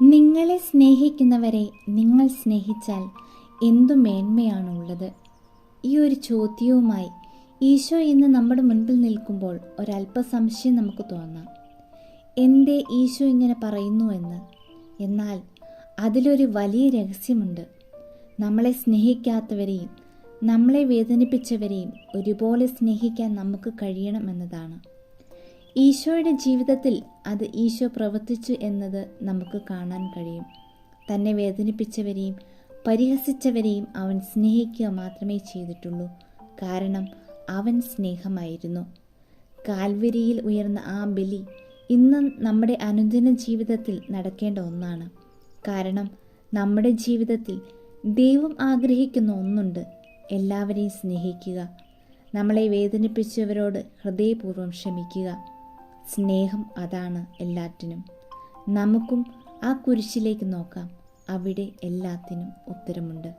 നിങ്ങളെ സ്നേഹിക്കുന്നവരെ നിങ്ങൾ സ്നേഹിച്ചാൽ എന്തു മേന്മയാണുള്ളത്? ഈ ഒരു ചോദ്യവുമായി ഈശോ ഇന്ന് നമ്മുടെ മുൻപിൽ നിൽക്കുമ്പോൾ ഒരല്പ സംശയം നമുക്ക് തോന്നാം. എന്തേ ഈശോ ഇങ്ങനെ പറയുന്നു എന്ന്. എന്നാൽ അതിലൊരു വലിയ രഹസ്യമുണ്ട്. നമ്മളെ സ്നേഹിക്കാത്തവരെയും നമ്മളെ വേദനിപ്പിച്ചവരെയും ഒരുപോലെ സ്നേഹിക്കാൻ നമുക്ക് കഴിയണമെന്നതാണ്. ഈശോയുടെ ജീവിതത്തിൽ അത് ഈശോ പ്രവർത്തിച്ചു എന്നത് നമുക്ക് കാണാൻ കഴിയും. തന്നെ വേദനിപ്പിച്ചവരെയും പരിഹസിച്ചവരെയും അവൻ സ്നേഹിക്കുക മാത്രമേ ചെയ്തിട്ടുള്ളൂ. കാരണം അവൻ സ്നേഹമായിരുന്നു. കാൽവരിയിൽ ഉയർന്ന ആ ബലി ഇന്നും നമ്മുടെ അനുദിന ജീവിതത്തിൽ നടക്കേണ്ട ഒന്നാണ്. കാരണം നമ്മുടെ ജീവിതത്തിൽ ദൈവം ആഗ്രഹിക്കുന്ന ഒന്നുണ്ട്: എല്ലാവരെയും സ്നേഹിക്കുക, നമ്മളെ വേദനിപ്പിച്ചവരോട് ഹൃദയപൂർവ്വം ക്ഷമിക്കുക. സ്നേഹം അതാണ് എല്ലാറ്റിനും. നമുക്കും ആ കുരിശിലേക്ക് നോക്കാം. അവിടെ എല്ലാത്തിനും ഉത്തരമുണ്ട്.